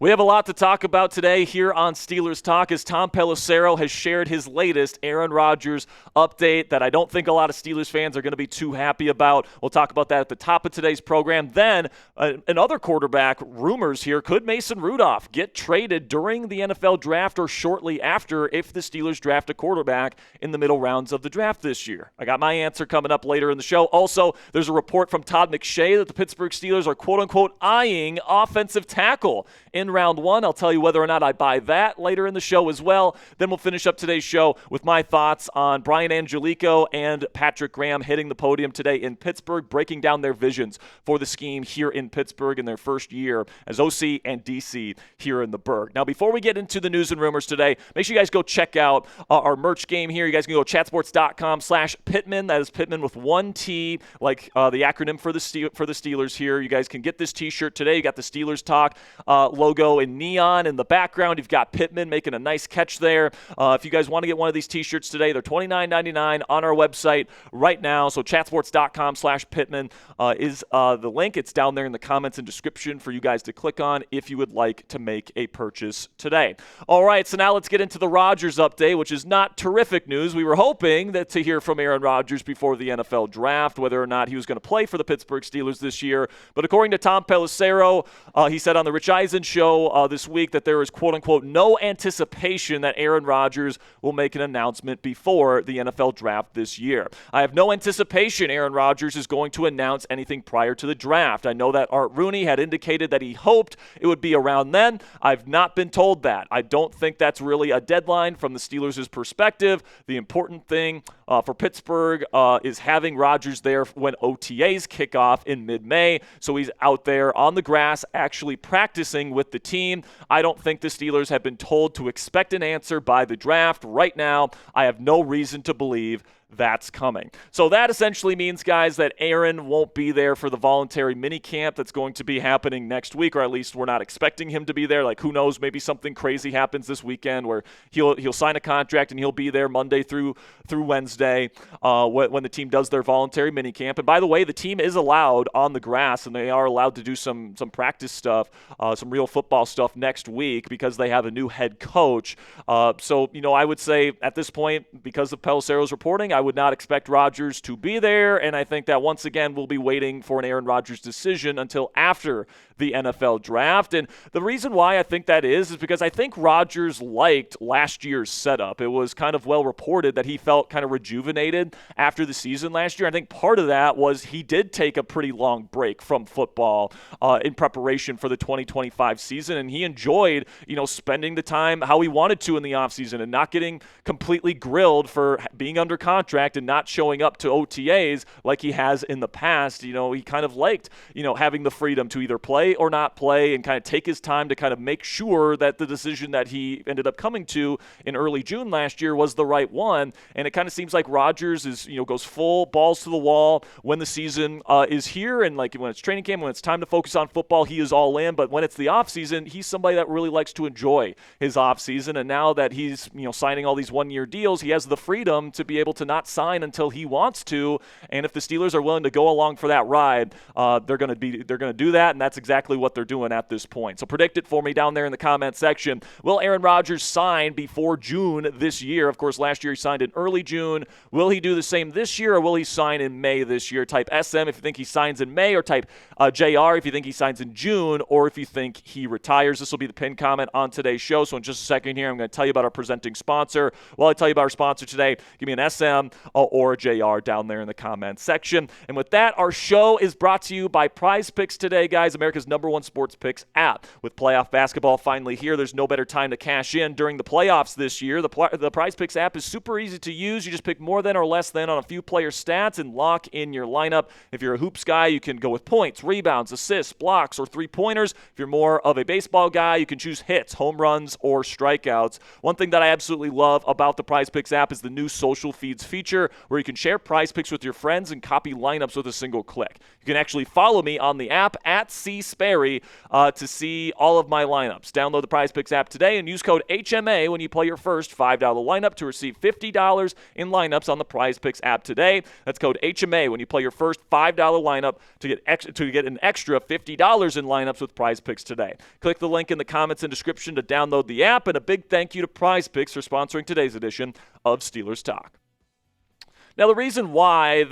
We have a lot to talk about today here on Steelers Talk as Tom Pelissero has shared his latest Aaron Rodgers update that I don't think a lot of Steelers fans are going to be too happy about. We'll talk about that at the top of today's program. Then another quarterback rumors here. Could Mason Rudolph get traded during the NFL draft or shortly after if the Steelers draft a quarterback in the middle rounds of the draft this year? I got my answer coming up later in the show. Also, there's a report from Todd McShay that the Pittsburgh Steelers are quote-unquote eyeing offensive tackle in round one. I'll tell you whether or not I buy that later in the show as well. Then we'll finish up today's show with my thoughts on Brian Angelico and Patrick Graham hitting the podium today in Pittsburgh, breaking down their visions for the scheme here in Pittsburgh in their first year as OC and DC here in the Burgh. Now, before we get into the news and rumors today, make sure you guys go check out our merch game here. You guys can go to chatsports.com/Pittman. That is Pittman with one T, like the acronym for the Steelers here. You guys can get this T-shirt today. You got the Steelers Talk logo in neon in the background. You've got Pittman making a nice catch there. If you guys want to get one of these T-shirts today, they're $29.99 on our website right now. So chatsports.com/Pittman is the link. It's down there in the comments and description for you guys to click on if you would like to make a purchase today. All right, so now let's get into the Rodgers update, which is not terrific news. We were hoping to hear from Aaron Rodgers before the NFL draft, whether or not he was going to play for the Pittsburgh Steelers this year. But according to Tom Pelissero, he said on the Rich Eisen show this week that there is, quote-unquote, no anticipation that Aaron Rodgers will make an announcement before the NFL draft this year. I have no anticipation Aaron Rodgers is going to announce anything prior to the draft. I know that Art Rooney had indicated that he hoped it would be around then. I've not been told that. I don't think that's really a deadline from the Steelers' perspective. The important thing for Pittsburgh is having Rodgers there when OTAs kick off in mid-May, so he's out there on the grass actually practicing with the team. I don't think the Steelers have been told to expect an answer by the draft. Right now, I have no reason to believe that's coming. So that essentially means, guys, that Aaron won't be there for the voluntary minicamp that's going to be happening next week, or at least we're not expecting him to be there. Like, who knows, maybe something crazy happens this weekend where he'll sign a contract and he'll be there Monday through Wednesday when the team does their voluntary minicamp. And by the way, the team is allowed on the grass, and they are allowed to do some practice stuff, some real football stuff next week because they have a new head coach. So, I would say at this point, because of Pelissero's reporting, I would not expect Rodgers to be there, and I think that once again we'll be waiting for an Aaron Rodgers decision until after the NFL draft. And the reason why I think that is because I think Rodgers liked last year's setup. It was kind of well reported that he felt kind of rejuvenated after the season last year. I think part of that was he did take a pretty long break from football in preparation for the 2025 season, and he enjoyed, spending the time how he wanted to in the offseason and not getting completely grilled for being under contract and not showing up to OTAs like he has in the past. He kind of liked, having the freedom to either play or not play and kind of take his time to kind of make sure that the decision that he ended up coming to in early June last year was the right one. And it kind of seems like Rodgers is, goes full balls to the wall when the season is here, and like when it's training camp, when it's time to focus on football, he is all in. But when it's the off season, he's somebody that really likes to enjoy his off season. And now that he's, signing all these 1-year deals, he has the freedom to be able to not sign until he wants to. And if the Steelers are willing to go along for that ride, they're going to do that, and that's exactly what they're doing at this point. So predict it for me down there in the comment section. Will Aaron Rodgers sign before June this year? Of course, last year he signed in early June. Will he do the same this year, or will he sign in May this year? Type SM if you think he signs in May, or type JR if you think he signs in June, or if you think he retires. This will be the pinned comment on today's show. So in just a second here, I'm going to tell you about our presenting sponsor. While I tell you about our sponsor today, give me an SM or a JR down there in the comment section. And with that, our show is brought to you by Prize Picks today, guys, America's #1 sports picks app. With playoff basketball finally here, there's no better time to cash in during the playoffs this year. The Prize Picks app is super easy to use. You just pick more than or less than on a few player stats and lock in your lineup. If you're a hoops guy, you can go with points, rebounds, assists, blocks, or three-pointers. If you're more of a baseball guy, you can choose hits, home runs, or strikeouts. One thing that I absolutely love about the Prize Picks app is the new social feeds feature, where you can share Prize Picks with your friends and copy lineups with a single click. You can actually follow me on the app at CSperry to see all of my lineups. Download the Prize Picks app today and use code HMA when you play your first $5 lineup to receive $50 in lineups on the Prize Picks app today. That's code HMA when you play your first $5 lineup to get an extra $50 in lineups with Prize Picks today. Click the link in the comments and description to download the app, and a big thank you to Prize Picks for sponsoring today's edition of Steelers Talk. Now, the reason why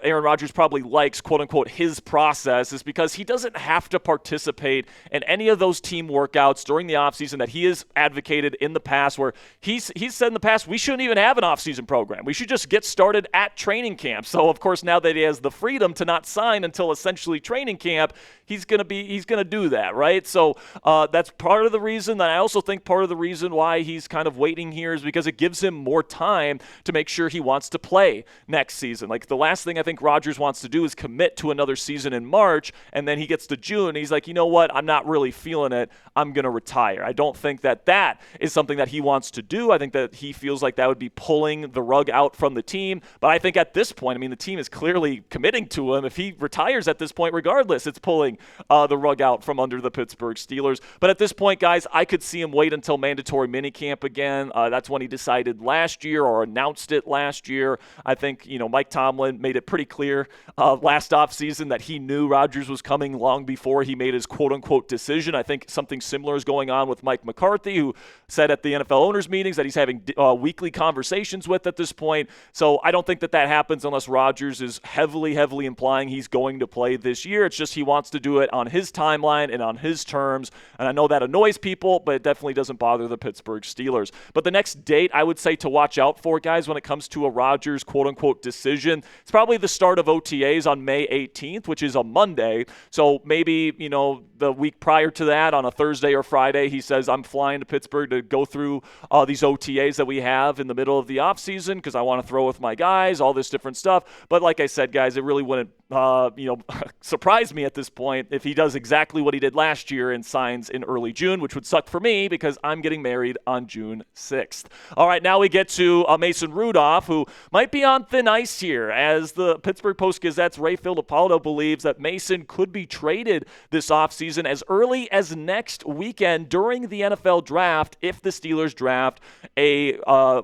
Aaron Rodgers probably likes, quote-unquote, his process is because he doesn't have to participate in any of those team workouts during the offseason that he has advocated in the past, where he's said in the past, we shouldn't even have an offseason program. We should just get started at training camp. So, of course, now that he has the freedom to not sign until essentially training camp, he's going to do that, right? So that's part of the reason. That I also think part of the reason why he's kind of waiting here is because it gives him more time to make sure he wants to play next season. Like, the last thing I think Rodgers wants to do is commit to another season in March, and then he gets to June, and he's like, you know what, I'm not really feeling it. I'm going to retire. I don't think that is something that he wants to do. I think that he feels like that would be pulling the rug out from the team. But I think at this point, I mean, the team is clearly committing to him. If he retires at this point, regardless, it's pulling the rug out from under the Pittsburgh Steelers. But at this point, guys, I could see him wait until mandatory minicamp again. That's when he decided last year, or announced it last year. I think, Mike Tomlin made it pretty clear last offseason that he knew Rodgers was coming long before he made his quote-unquote decision. I think something similar is going on with Mike McCarthy, who said at the NFL owners meetings that he's having weekly conversations with at this point. So I don't think that happens unless Rodgers is heavily implying he's going to play this year. It's just he wants to do it on his timeline and on his terms. And I know that annoys people, but it definitely doesn't bother the Pittsburgh Steelers. But the next date I would say to watch out for, guys, when it comes to a Rodgers quote-unquote decision, it's probably the start of OTAs on May 18th, which is a Monday. So maybe, the week prior to that, on a Thursday or Friday, he says, I'm flying to Pittsburgh to go through these OTAs that we have in the middle of the offseason because I want to throw with my guys, all this different stuff. But like I said, guys, it really wouldn't surprise me at this point if he does exactly what he did last year and signs in early June, which would suck for me because I'm getting married on June 6th. All right, now we get to Mason Rudolph, who might be on thin ice here, as the Pittsburgh Post-Gazette's Ray Filipaldo believes that Mason could be traded this offseason as early as next weekend during the NFL draft if the Steelers draft a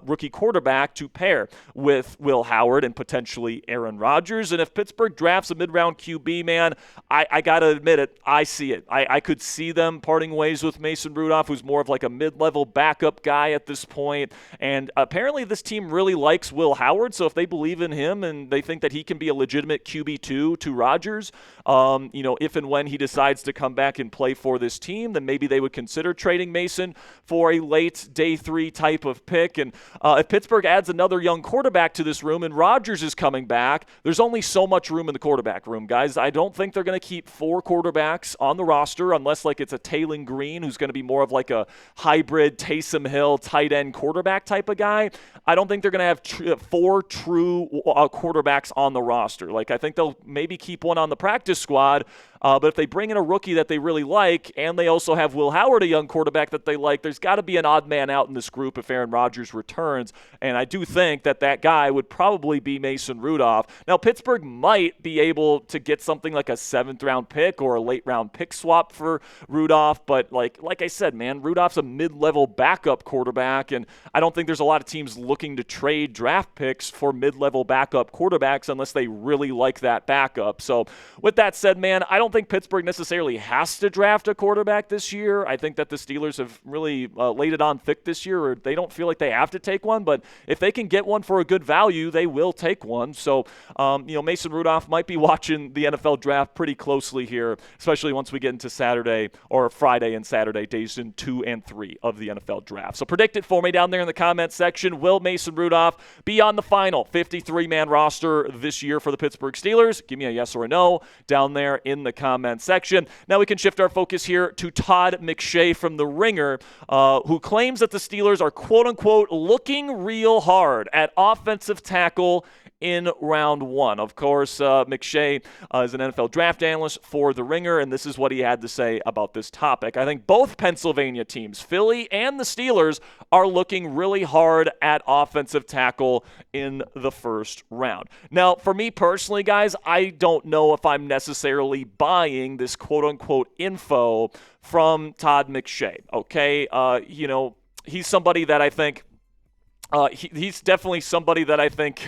rookie quarterback to pair with Will Howard and potentially Aaron Rodgers. And if Pittsburgh drafts a mid-round QB, man, I got to admit it, I see it. I could see them parting ways with Mason Rudolph, who's more of like a mid-level backup guy at this point. And apparently this team really likes Will Howard, so if they believe in him and they think that he can be a legitimate QB2 to Rodgers, if and when he decides to come back and play for this team, then maybe they would consider trading Mason for a late day 3 type of pick. And if Pittsburgh adds another young quarterback to this room and Rodgers is coming back, there's only so much room in the quarterback room, guys. I don't think they're going to keep 4 quarterbacks on the roster unless like it's a Taylon Green, who's going to be more of like a hybrid Taysom Hill tight end quarterback type of guy. I don't think they're going to have 4 true quarterbacks on the roster. Like, I think they'll maybe keep one on the practice squad, but if they bring in a rookie that they really like, and they also have Will Howard, a young quarterback that they like, there's got to be an odd man out in this group if Aaron Rodgers returns. And I do think that guy would probably be Mason Rudolph. Now, Pittsburgh might be able to get something like a 7th-round pick or a late-round pick swap for Rudolph, but like I said, man, Rudolph's a mid-level backup quarterback, and I don't think there's a lot of teams looking to trade draft picks for mid-level backup quarterbacks unless they really like that backup. So with that said, man, I don't think Pittsburgh necessarily has to draft a quarterback this year. I think that the Steelers have really laid it on thick this year, or they don't feel like they have to take one, but if they can get one for a good value, they will take one. So, Mason Rudolph might be watching the NFL draft pretty closely here, especially once we get into Saturday or Friday and Saturday, days in 2 and 3 of the NFL draft. So predict it for me down there in the comments section. Will Mason Rudolph be on the final 53-man roster this year for the Pittsburgh Steelers? Give me a yes or a no down there in the comments section. Now we can shift our focus here to Todd McShay from The Ringer, who claims that the Steelers are quote-unquote looking real hard at offensive tackle in round 1. Of course, McShay is an NFL draft analyst for The Ringer, and this is what he had to say about this topic. I think both Pennsylvania teams, Philly and the Steelers, are looking really hard at offensive tackle in the first round. Now, for me personally, guys, I don't know if I'm necessarily buying this quote-unquote info from Todd McShay, okay? He's somebody that I think he's definitely somebody that I think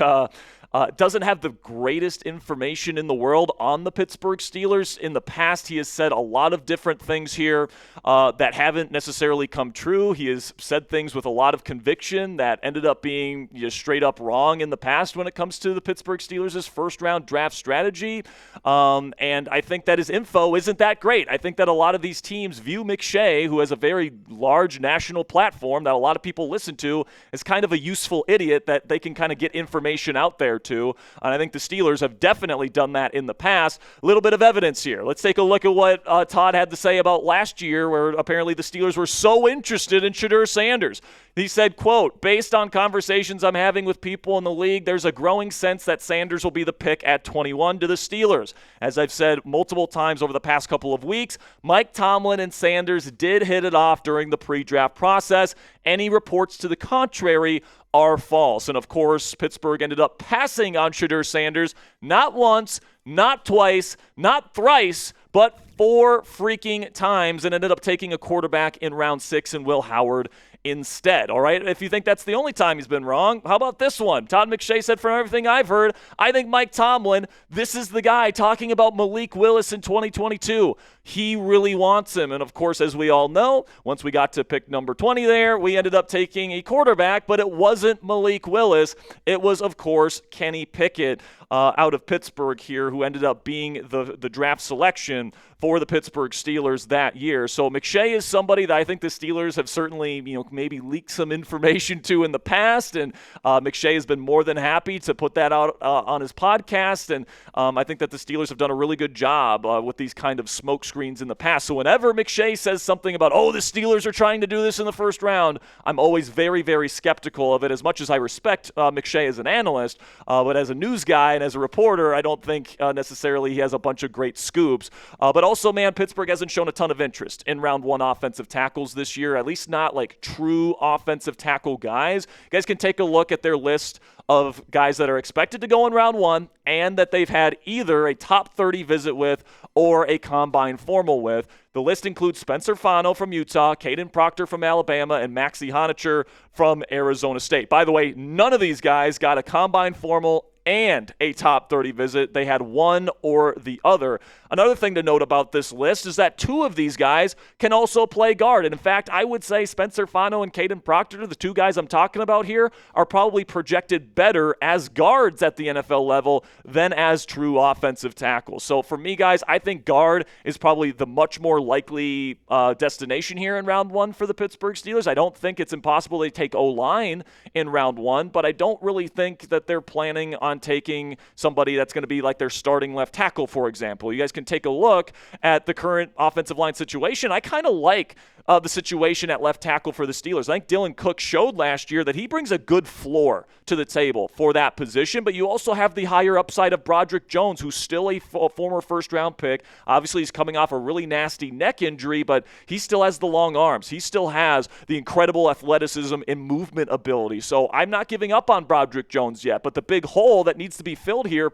doesn't have the greatest information in the world on the Pittsburgh Steelers. In the past, he has said a lot of different things here that haven't necessarily come true. He has said things with a lot of conviction that ended up being straight up wrong in the past when it comes to the Pittsburgh Steelers' first-round draft strategy. And I think that his info isn't that great. I think that a lot of these teams view McShay, who has a very large national platform that a lot of people listen to, as kind of a useful idiot that they can kind of get information out there to. And I think the Steelers have definitely done that in the past. A little bit of evidence here. Let's take a look at what Todd had to say about last year, where apparently the Steelers were so interested in Shedeur Sanders. He said, quote, "Based on conversations I'm having with people in the league, there's a growing sense that Sanders will be the pick at 21 to the Steelers. As I've said multiple times over the past couple of weeks, Mike Tomlin and Sanders did hit it off during the pre-draft process. Any reports to the contrary are false." And of course, Pittsburgh ended up passing on Shedeur Sanders not once, not twice, not thrice, but 4 freaking times, and ended up taking a quarterback in round 6 in Will Howard instead. All right, if you think that's the only time he's been wrong, how about this one? Todd McShay said, "From everything I've heard, I think Mike Tomlin, this is the guy talking about Malik Willis in 2022. He really wants him." And of course, as we all know, once we got to pick number 20 there, we ended up taking a quarterback, but it wasn't Malik Willis. It was, of course, Kenny Pickett out of Pittsburgh here, who ended up being the draft selection for the Pittsburgh Steelers that year. So McShay is somebody that I think the Steelers have certainly, maybe leaked some information to in the past, and McShay has been more than happy to put that out on his podcast, and I think that the Steelers have done a really good job with these kind of smoke screens in the past. So whenever McShay says something about, the Steelers are trying to do this in the first round, I'm always very, very skeptical of it, as much as I respect McShay as an analyst, but as a news guy and as a reporter, I don't think necessarily he has a bunch of great scoops. But also, man, Pittsburgh hasn't shown a ton of interest in round 1 offensive tackles this year, at least not like true offensive tackle guys. You guys can take a look at their list of guys that are expected to go in round 1 and that they've had either a top 30 visit with or a combine formal with. The list includes Spencer Fano from Utah, Caden Proctor from Alabama, and Maxie Honacher from Arizona State. By the way, none of these guys got a combine formal and a top 30 visit. They had one or the other. Another thing to note about this list is that 2 of these guys can also play guard. And in fact, I would say Spencer Fano and Caden Proctor, the 2 guys I'm talking about here, are probably projected better as guards at the NFL level than as true offensive tackles. So for me, guys, I think guard is probably the much more likely destination here in round 1 for the Pittsburgh Steelers. I don't think it's impossible they take O-line in round 1, but I don't really think that they're planning on taking somebody that's going to be like their starting left tackle, for example. You guys can take a look at the current offensive line situation. I kind of like the situation at left tackle for the Steelers. I think Dylan Cook showed last year that he brings a good floor to the table for that position, but you also have the higher upside of Broderick Jones, who's still a former first-round pick. Obviously, he's coming off a really nasty neck injury, but he still has the long arms. He still has the incredible athleticism and movement ability. So I'm not giving up on Broderick Jones yet, but the big hole that needs to be filled here,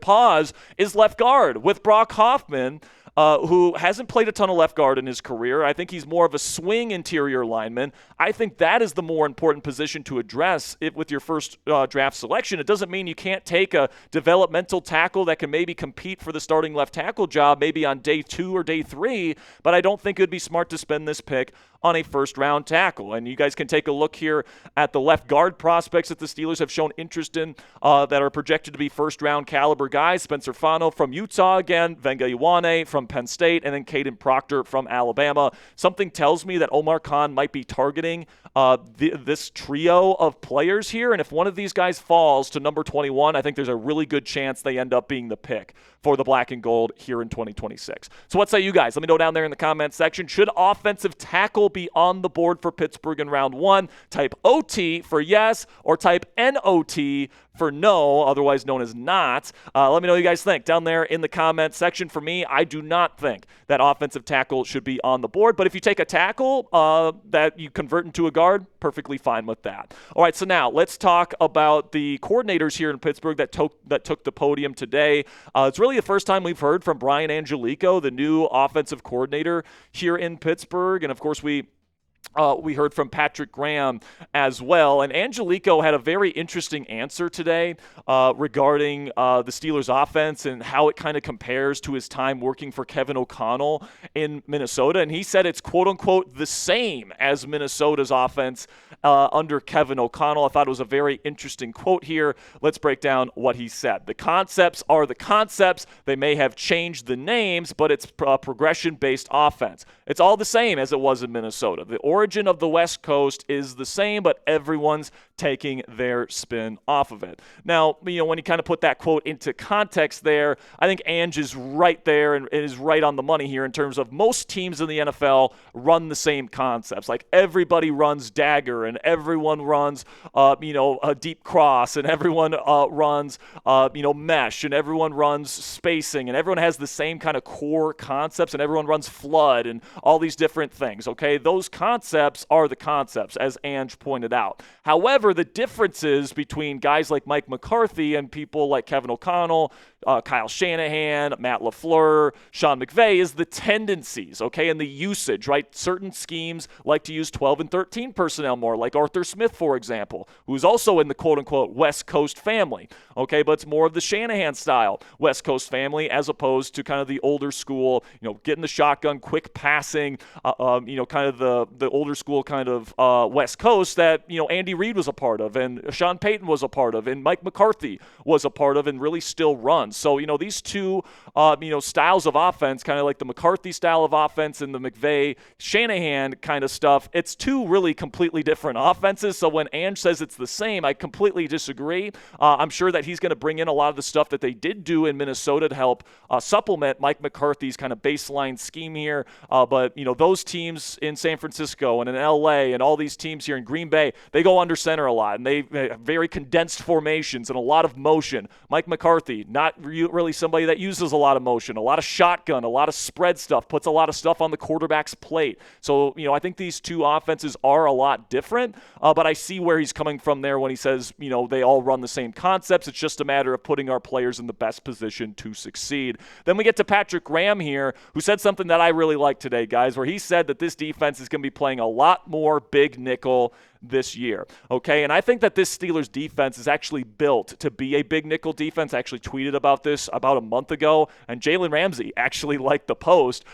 is left guard with Brock Hoffman, who hasn't played a ton of left guard in his career. I think he's more of a swing interior lineman. I think that is the more important position to address with your first draft selection. It doesn't mean you can't take a developmental tackle that can maybe compete for the starting left tackle job maybe on day 2 or day 3, but I don't think it would be smart to spend this pick on a first-round tackle. And you guys can take a look here at the left guard prospects that the Steelers have shown interest in that are projected to be first-round caliber guys. Spencer Fano from Utah again, Venga Ioane from Penn State, and then Caden Proctor from Alabama. Something tells me that Omar Khan might be targeting this trio of players here, and if one of these guys falls to number 21, I think there's a really good chance they end up being the pick for the black and gold here in 2026. So what say you guys? Let me know down there in the comment section. Should offensive tackle be on the board for Pittsburgh in round 1? Type OT for yes, or type NOT for no, otherwise known as not. Let me know what you guys think down there in the comment section. For me, I do not think that offensive tackle should be on the board, but if you take a tackle that you convert into a guard, perfectly fine with that. All right, so now let's talk about the coordinators here in Pittsburgh that took the podium today. It's really the first time we've heard from Brian Angelico, the new offensive coordinator here in Pittsburgh, and of course we we heard from Patrick Graham as well. And Angelico had a very interesting answer today regarding the Steelers' offense and how it kind of compares to his time working for Kevin O'Connell in Minnesota. And he said it's quote-unquote the same as Minnesota's offense under Kevin O'Connell. I thought it was a very interesting quote here. Let's break down what he said. The concepts are the concepts. They may have changed the names, but it's progression-based offense. It's all the same as it was in Minnesota. The origin of the West Coast is the same, but everyone's taking their spin off of it. Now, when you kind of put that quote into context there, I think Ange is right there and is right on the money here in terms of most teams in the NFL run the same concepts. Like everybody runs dagger and everyone runs, a deep cross and everyone runs, mesh and everyone runs spacing and everyone has the same kind of core concepts and everyone runs flood and all these different things, okay? Those concepts are the concepts, as Ange pointed out. However, the differences between guys like Mike McCarthy and people like Kevin O'Connell, Kyle Shanahan, Matt LaFleur, Sean McVay is the tendencies, okay, and the usage, right? Certain schemes like to use 12 and 13 personnel more, like Arthur Smith, for example, who's also in the quote-unquote West Coast family, okay, but it's more of the Shanahan style West Coast family as opposed to kind of the older school, getting the shotgun, quick passing, kind of the older school kind of West Coast that, Andy Reid was a part of and Sean Payton was a part of and Mike McCarthy was a part of and really still runs. So, these two, styles of offense, kind of like the McCarthy style of offense and the McVay-Shanahan kind of stuff, it's two really completely different offenses. So when Ange says it's the same, I completely disagree. I'm sure that he's going to bring in a lot of the stuff that they did do in Minnesota to help supplement Mike McCarthy's kind of baseline scheme here. But, those teams in San Francisco and in LA and all these teams here in Green Bay, they go under center a lot and they have very condensed formations and a lot of motion. Mike McCarthy, not really somebody that uses a lot of motion, a lot of shotgun, a lot of spread stuff, puts a lot of stuff on the quarterback's plate. So, I think these two offenses are a lot different, but I see where he's coming from there when he says, they all run the same concepts. It's just a matter of putting our players in the best position to succeed. Then we get to Patrick Graham here, who said something that I really like today, guys, where he said that this defense is going to be playing a lot more big nickel this year, okay? And I think that this Steelers defense is actually built to be a big nickel defense. I actually tweeted about this about a month ago, and Jalen Ramsey actually liked the post.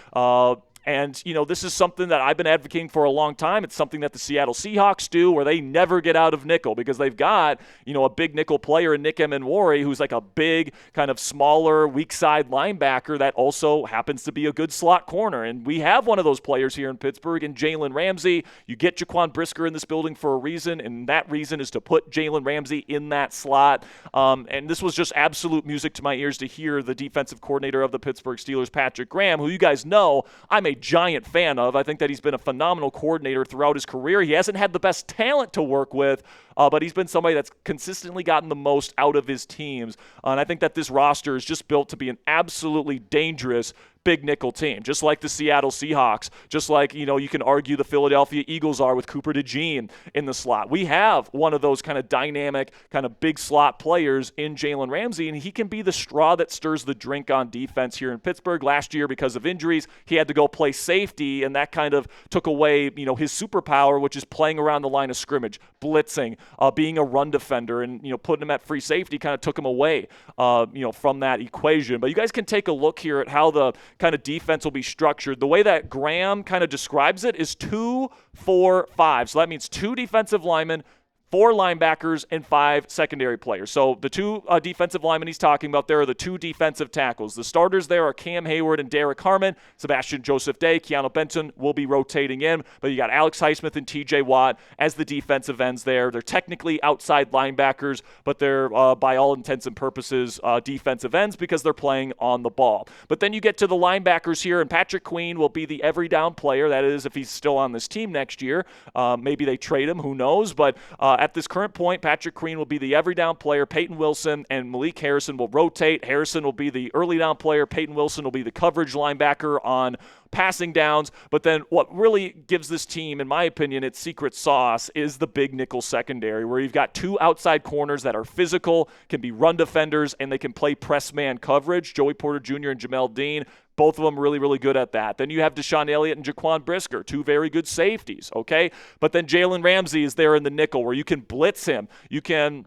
And, this is something that I've been advocating for a long time. It's something that the Seattle Seahawks do where they never get out of nickel because they've got, a big nickel player in Nick Emenwari who's like a big kind of smaller weak side linebacker that also happens to be a good slot corner. And we have one of those players here in Pittsburgh in Jalen Ramsey. You get Jaquan Brisker in this building for a reason, and that reason is to put Jalen Ramsey in that slot. And this was just absolute music to my ears to hear the defensive coordinator of the Pittsburgh Steelers, Patrick Graham, who you guys know I'm a giant fan of. I think that he's been a phenomenal coordinator throughout his career. He hasn't had the best talent to work with, but he's been somebody that's consistently gotten the most out of his teams. And I think that this roster is just built to be an absolutely dangerous big nickel team, just like the Seattle Seahawks, just like, you can argue the Philadelphia Eagles are with Cooper DeJean in the slot. We have one of those kind of dynamic, kind of big slot players in Jalen Ramsey, and he can be the straw that stirs the drink on defense here in Pittsburgh. Last year, because of injuries, he had to go play safety, and that kind of took away, his superpower, which is playing around the line of scrimmage, blitzing, being a run defender, and, putting him at free safety kind of took him away, from that equation. But you guys can take a look here at how the kind of defense will be structured. The way that Graham kind of describes it is 2-4-5. So that means 2 defensive linemen, 4 linebackers, and 5 secondary players. So the 2 defensive linemen he's talking about there are the 2 defensive tackles. The starters there are Cam Heyward and Derrick Harmon. Sebastian Joseph Day, Keeanu Benton will be rotating in. But you got Alex Highsmith and T.J. Watt as the defensive ends there. They're technically outside linebackers, but they're, by all intents and purposes, defensive ends because they're playing on the ball. But then you get to the linebackers here, and Patrick Queen will be the every down player. That is, if he's still on this team next year. Maybe they trade him, who knows? But at this current point, Patrick Queen will be the every down player. Peyton Wilson and Malik Harrison will rotate. Harrison will be the early down player. Peyton Wilson will be the coverage linebacker on passing downs. But then what really gives this team, in my opinion, its secret sauce is the big nickel secondary, where you've got two outside corners that are physical, can be run defenders, and they can play press man coverage. Joey Porter Jr. and Jamel Dean, both of them really, really good at that. Then you have Deshaun Elliott and Jaquan Brisker, two very good safeties, okay? But then Jalen Ramsey is there in the nickel where you can blitz him. You can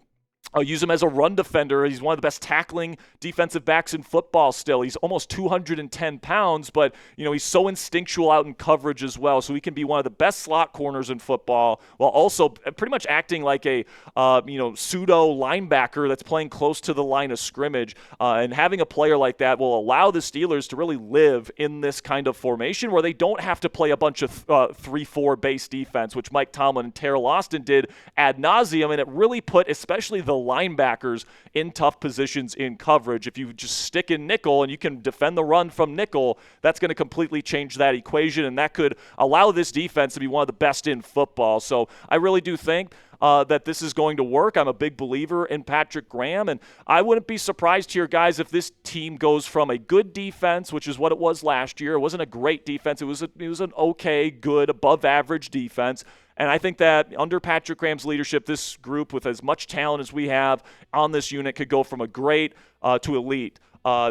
use him as a run defender. He's one of the best tackling defensive backs in football still. He's almost 210 pounds, but he's so instinctual out in coverage as well. So he can be one of the best slot corners in football while also pretty much acting like a pseudo linebacker that's playing close to the line of scrimmage. And having a player like that will allow the Steelers to really live in this kind of formation where they don't have to play a bunch of 3-4 base defense, which Mike Tomlin and Terrell Austin did ad nauseum, and it really put especially the linebackers in tough positions in coverage. If you just stick in nickel and you can defend the run from nickel, that's going to completely change that equation, and that could allow this defense to be one of the best in football. So I really do think that this is going to work. I'm a big believer in Patrick Graham, and I wouldn't be surprised here, guys, if this team goes from a good defense, which is what it was last year. It wasn't a great defense. It was an okay, good, above-average defense. And I think that under Patrick Graham's leadership, this group, with as much talent as we have on this unit, could go from a great to elite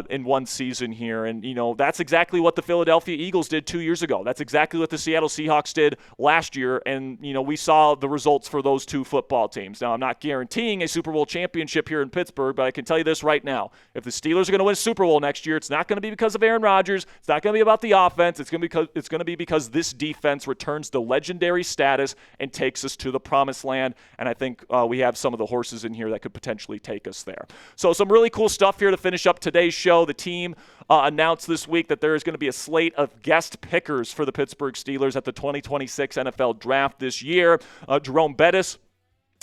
in one season here. And, that's exactly what the Philadelphia Eagles did 2 years ago. That's exactly what the Seattle Seahawks did last year. And, we saw the results for those two football teams. Now, I'm not guaranteeing a Super Bowl championship here in Pittsburgh, but I can tell you this right now. If the Steelers are going to win a Super Bowl next year, it's not going to be because of Aaron Rodgers. It's not going to be about the offense. It's going to be because this defense returns the legendary status and takes us to the promised land. And I think we have some of the horses in here that could potentially take us there. So some really cool stuff here to finish up today's show. The team announced this week that there is going to be a slate of guest pickers for the Pittsburgh Steelers at the 2026 NFL Draft this year. Jerome Bettis,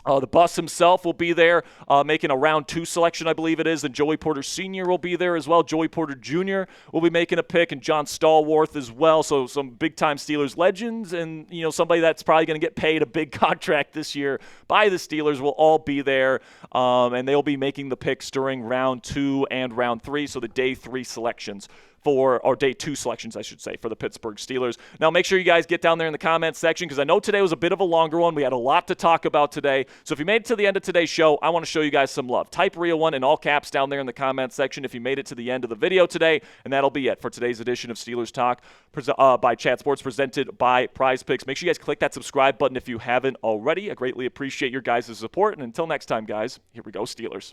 the Bus himself, will be there making a round 2 selection, I believe it is, and Joey Porter Sr. will be there as well. Joey Porter Jr. will be making a pick, and John Stallworth as well. So some big-time Steelers legends and, somebody that's probably going to get paid a big contract this year by the Steelers will all be there, and they'll be making the picks during round 2 and round 3, so the day 3 selections or day 2 selections, I should say, for the Pittsburgh Steelers. Now, make sure you guys get down there in the comments section because I know today was a bit of a longer one. We had a lot to talk about today. So if you made it to the end of today's show, I want to show you guys some love. Type REAL1 in all caps down there in the comments section if you made it to the end of the video today, and that'll be it for today's edition of Steelers Talk by Chat Sports, presented by Prize Picks. Make sure you guys click that subscribe button if you haven't already. I greatly appreciate your guys' support, and until next time, guys, here we go, Steelers.